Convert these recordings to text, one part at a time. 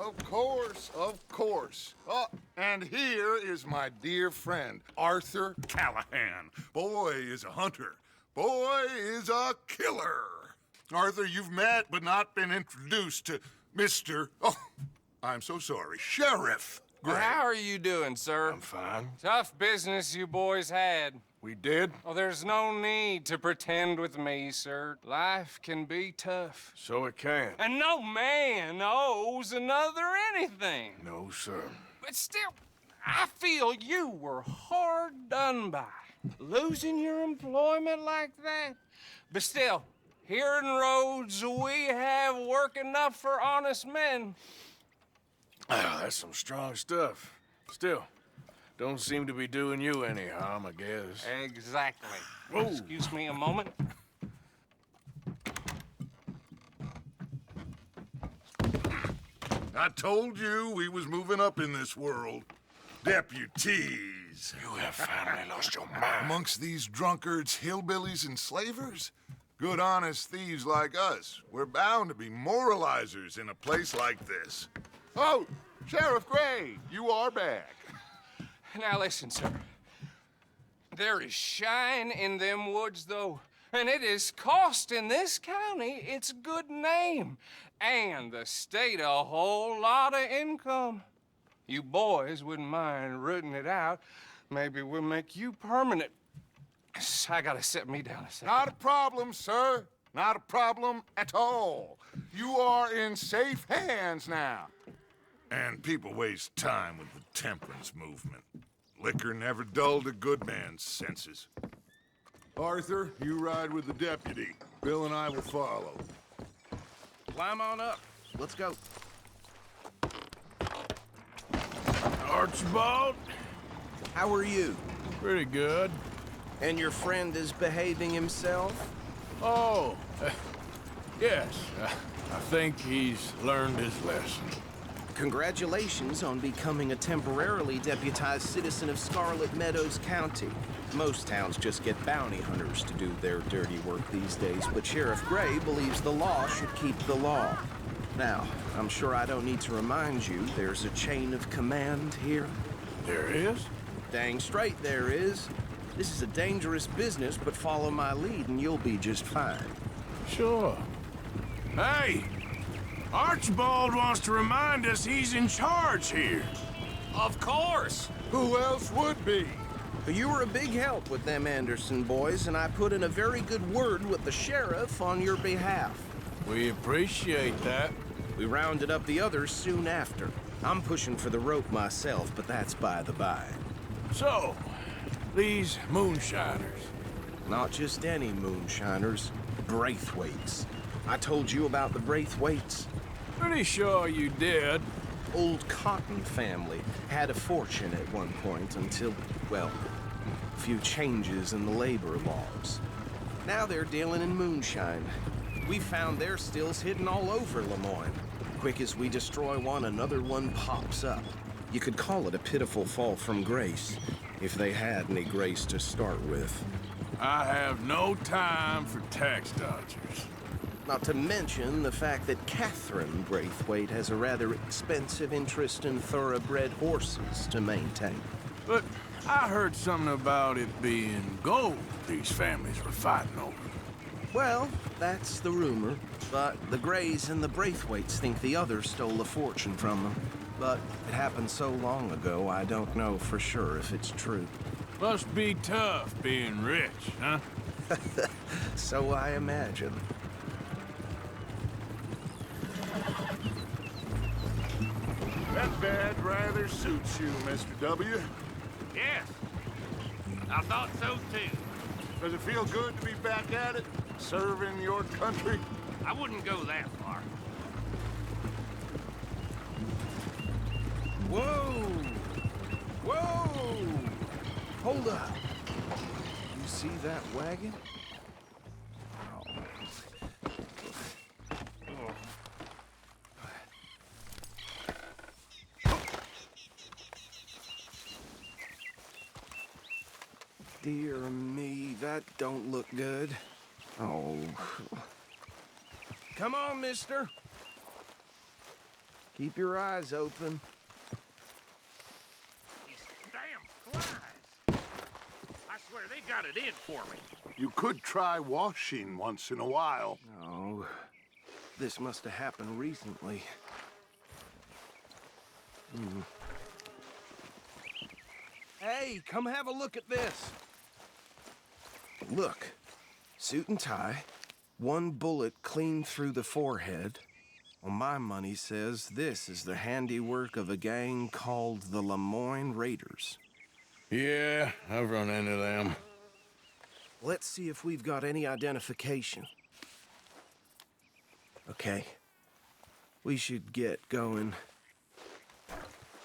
Of course, of course. Oh, and here is my dear friend, Arthur Callahan. Boy is a hunter. Boy is a killer. Arthur, you've met but not been introduced to Mr. Oh, I'm so sorry, Sheriff Gray. How are you doing, sir? I'm fine. Tough business you boys had. We did? Oh, there's no need to pretend with me, sir. Life can be tough. So it can. And no man owes another anything. No, sir. But still, I feel you were hard done by. Losing your employment like that. But still, here in Rhodes, we have work enough for honest men. Ah, that's some strong stuff. Still, don't seem to be doing you any harm, I guess. Exactly. Whoa. Excuse me a moment. I told you we was moving up in this world. Deputies. You have finally lost your mind. Amongst these drunkards, hillbillies, and slavers? Good, honest thieves like us. We're bound to be moralizers in a place like this. Oh, Sheriff Gray, you are back. Now listen, sir. There is shine in them woods, though, and it is costing this county its good name and the state a whole lot of income. You boys wouldn't mind rooting it out. Maybe we'll make you permanent. I gotta sit me down a second. Not a problem, sir. Not a problem at all. You are in safe hands now. And people waste time with the temperance movement. Liquor never dulled a good man's senses. Arthur, you ride with the deputy. Bill and I will follow. Climb on up. Let's go. Archibald? How are you? Pretty good. And your friend is behaving himself? Oh, yes. I think he's learned his lesson. Congratulations on becoming a temporarily deputized citizen of Scarlet Meadows County. Most towns just get bounty hunters to do their dirty work these days, but Sheriff Gray believes the law should keep the law. Now, I'm sure I don't need to remind you there's a chain of command here. There is? Dang straight there is. This is a dangerous business, but follow my lead and you'll be just fine. Sure. Hey! Archibald wants to remind us he's in charge here. Of course. Who else would be? You were a big help with them Anderson boys, and I put in a very good word with the sheriff on your behalf. We appreciate that. We rounded up the others soon after. I'm pushing for the rope myself, but that's by the by. So, these moonshiners. Not just any moonshiners, Braithwaites. I told you about the Braithwaites. Pretty sure you did. Old Cotton family had a fortune at one point until, well, a few changes in the labor laws. Now they're dealing in moonshine. We found their stills hidden all over Lemoyne. Quick as we destroy one, another one pops up. You could call it a pitiful fall from grace, if they had any grace to start with. I have no time for tax dodgers. Not to mention the fact that Catherine Braithwaite has a rather expensive interest in thoroughbred horses to maintain. But I heard something about it being gold these families were fighting over. Well, that's the rumor. But the Grays and the Braithwaites think the others stole a fortune from them. But it happened so long ago, I don't know for sure if it's true. Must be tough being rich, huh? So I imagine. That bed rather suits you, Mr. W. Yes, I thought so too. Does it feel good to be back at it, serving your country? I wouldn't go that far. Whoa! Whoa! Hold up. You see that wagon? Dear me, that don't look good. Oh. Come on, mister. Keep your eyes open. These damn flies. I swear they got it in for me. You could try washing once in a while. Oh, this must have happened recently. Hey, come have a look at this. Look, suit and tie, one bullet clean through the forehead. Well, my money says this is the handiwork of a gang called the Lemoyne Raiders. Yeah, I've run into them. Let's see if we've got any identification. Okay. We should get going.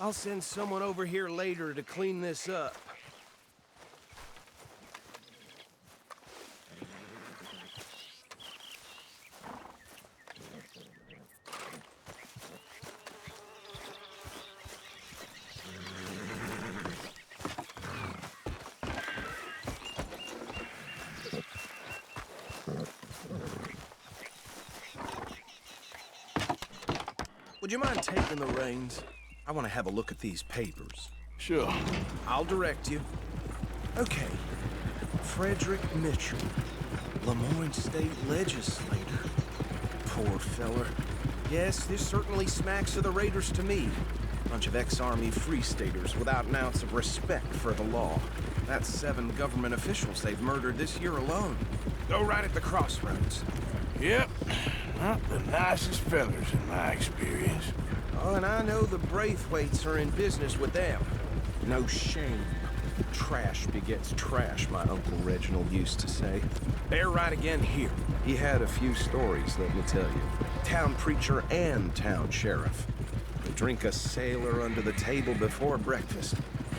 I'll send someone over here later to clean this up. Would you mind taking the reins? I want to have a look at these papers. Sure. I'll direct you. Okay. Frederick Mitchell, Lemoyne State Legislator. Poor feller. Yes, this certainly smacks of the Raiders to me. Bunch of ex-Army Free Staters without an ounce of respect for the law. That's 7 government officials they've murdered this year alone. Go right at the crossroads. Yep. Not the nicest fellers in my experience. Oh, and I know the Braithwaites are in business with them. No shame. Trash begets trash, my Uncle Reginald used to say. They're right again here. He had a few stories, let me tell you. Town preacher and town sheriff. They drink a sailor under the table before breakfast.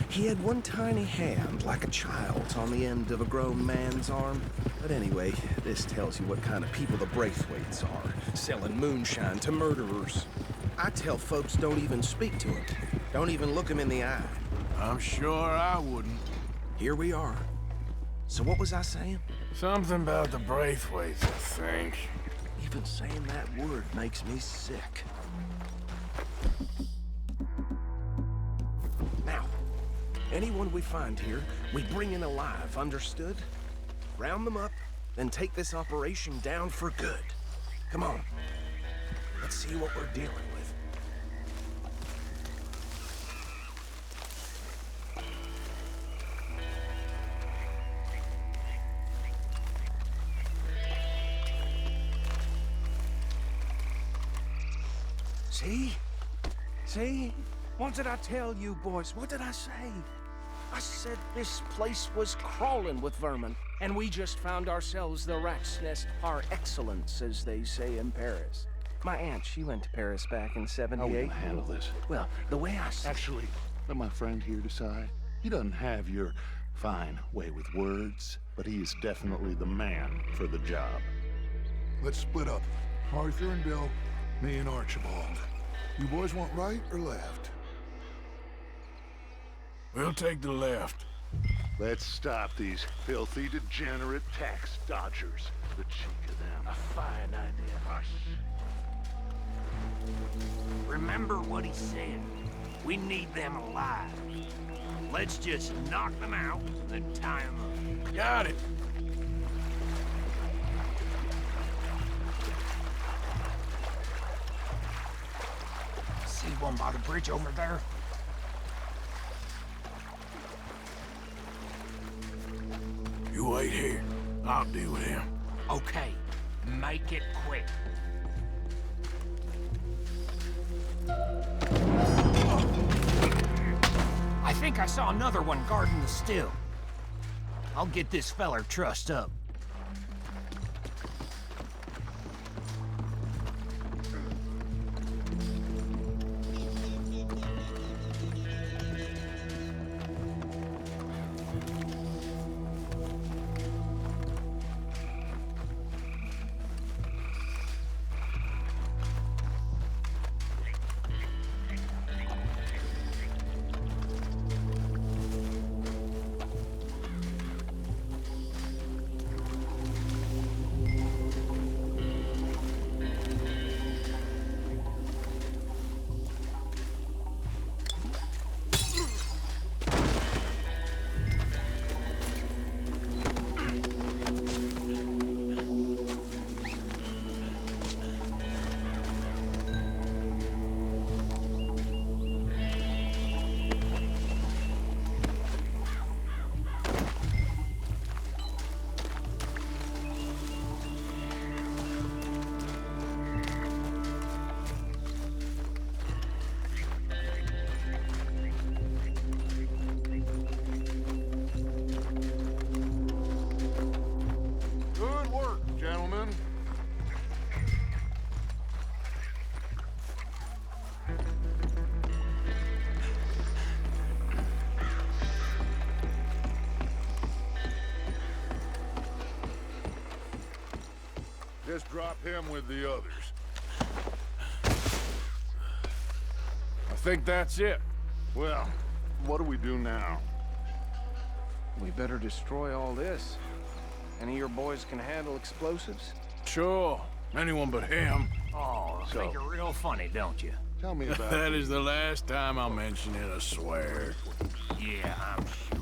He had one tiny hand, like a child's, on the end of a grown man's arm. But anyway, this tells you what kind of people the Braithwaites are, selling moonshine to murderers. I tell folks don't even speak to him. Don't even look him in the eye. I'm sure I wouldn't. Here we are. So what was I saying? Something about the Braithwaites, I think. Even saying that word makes me sick. Now, anyone we find here, we bring in alive, understood? Round them up, then take this operation down for good. Come on. Let's see what we're dealing with. See? See? What did I tell you, boys? What did I say? I said this place was crawling with vermin, and we just found ourselves the rat's nest par excellence, as they say in Paris. My aunt, she went to Paris back in '78. How are we gonna handle this? Well, the way I see Actually, let my friend here decide. He doesn't have your fine way with words, but he is definitely the man for the job. Let's split up. Arthur and Bill, me and Archibald. You boys want right or left? We'll take the left. Let's stop these filthy, degenerate tax dodgers. The cheek of them. A fine idea. Hush. Remember what he said. We need them alive. Let's just knock them out, then tie them up. Got it. See one by the bridge over there? You wait here. I'll deal with him. Okay, make it quick. I think I saw another one guarding the still. I'll get this feller trussed up. Just drop him with the others. I think that's it. Well, what do we do now? We better destroy all this. Any of your boys can handle explosives? Sure. Anyone but him. Oh, So- think you're real funny, don't you? Tell me about That is the last time I'll mention it, I swear. Yeah, I'm sure.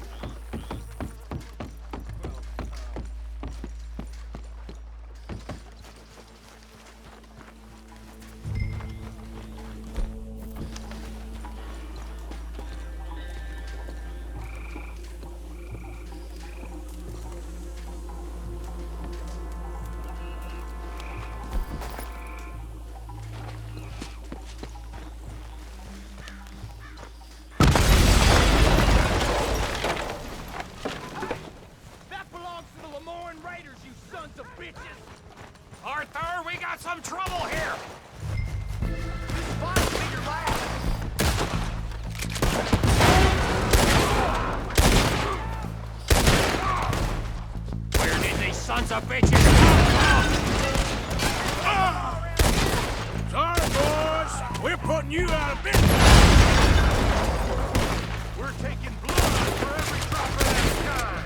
That belongs to the Lemoyne Raiders, you sons of bitches! Arthur, we got some trouble here! This body's in your lap! Where did these sons of bitches come from? Sorry, boys. We're putting you out of business. We're taking blood for every drop of that kind!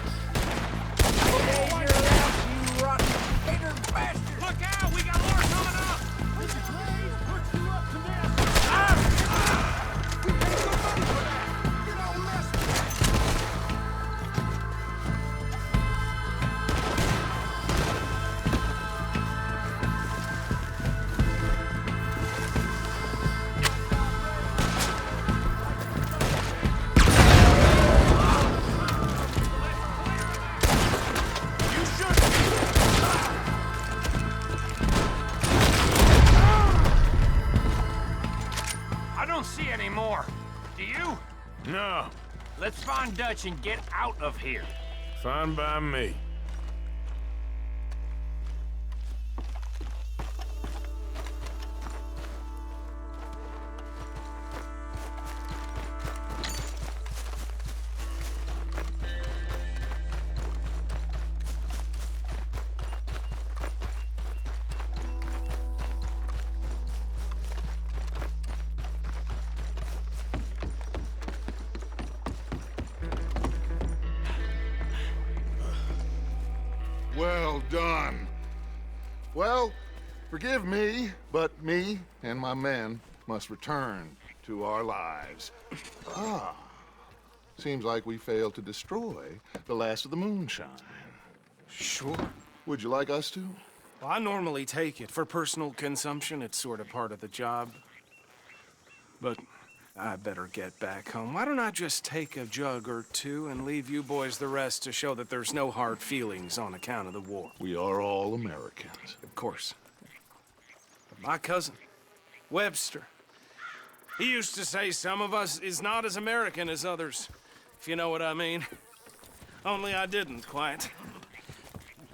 Look out, we got more coming up! I don't see any more. Do you? No. Let's find Dutch and get out of here. Fine by me. Well done. Well, forgive me, but me and my men must return to our lives. Seems like we failed to destroy the last of the moonshine. Sure. Would you like us to? Well, I normally take it. For personal consumption, it's sort of part of the job. But I better get back home. Why don't I just take a jug or two and leave you boys the rest to show that there's no hard feelings on account of the war? We are all Americans. Of course. But my cousin, Webster, he used to say some of us is not as American as others, if you know what I mean. Only I didn't quite.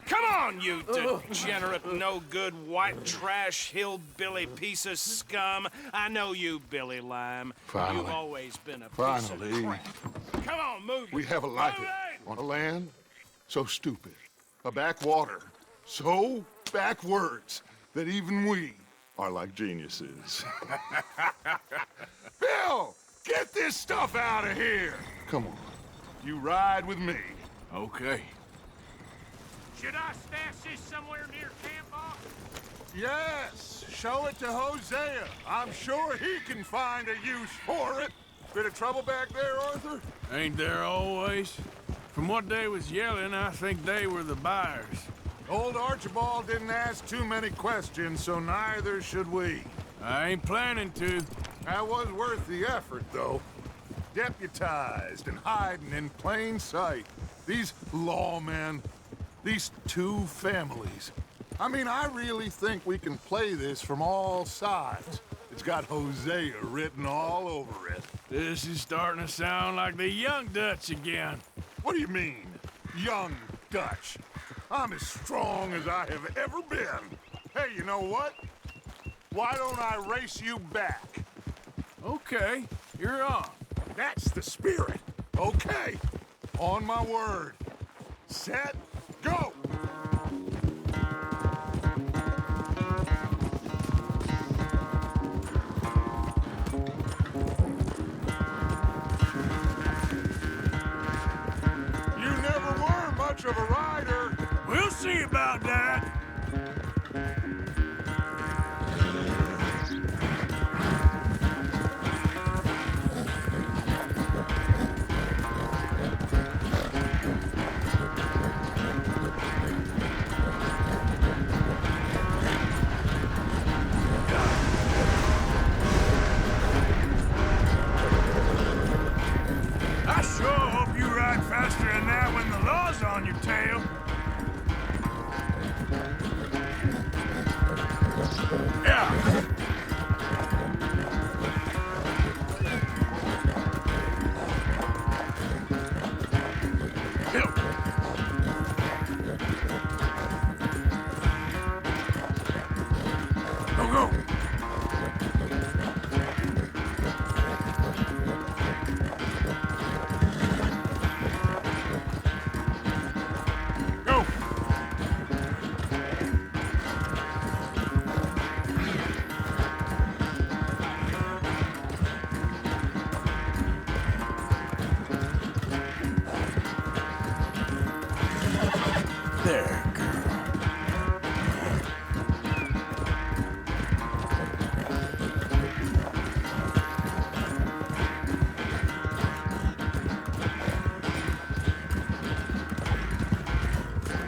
Come on, you degenerate, no-good, white trash, hillbilly piece of scum. I know you, Billy Lime. Finally. You've always been a piece Finally. of crap. Come on, move We it. have a life Move it! on a land so stupid, a backwater so backwards that even we are like geniuses. Bill, get this stuff out of here! Come on, you ride with me. Okay. Should I stash this somewhere near camp, boss? Yes, show it to Hosea. I'm sure he can find a use for it. Bit of trouble back there, Arthur? Ain't there always? From what they was yelling, I think they were the buyers. Old Archibald didn't ask too many questions, so neither should we. I ain't planning to. That was worth the effort, though. Deputized and hiding in plain sight. These lawmen, these two families. I mean, I really think we can play this from all sides. It's got Hosea written all over it. This is starting to sound like the young Dutch again. What do you mean, young Dutch? I'm as strong as I have ever been. Hey, you know what? Why don't I race you back? Okay, you're on. That's the spirit. Okay, on my word. Set, go! see about that. I sure hope you ride faster than that when the law's on your tail. Yeah. Hill. Go, go. Go. There, girl.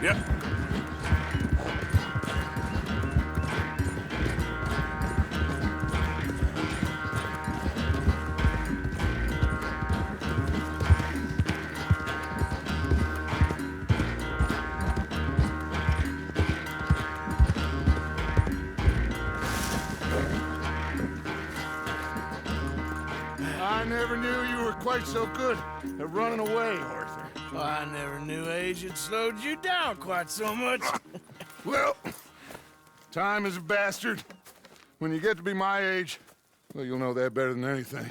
Yep. I never knew you were quite so good at running away, Arthur. I never knew age had slowed you down quite so much. Well, time is a bastard. When you get to be my age, well, you'll know that better than anything.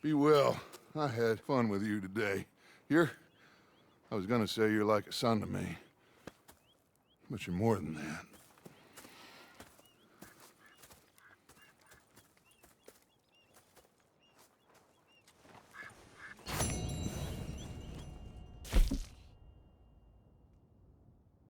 Be well. I had fun with you today. I was gonna say you're like a son to me. But you're more than that.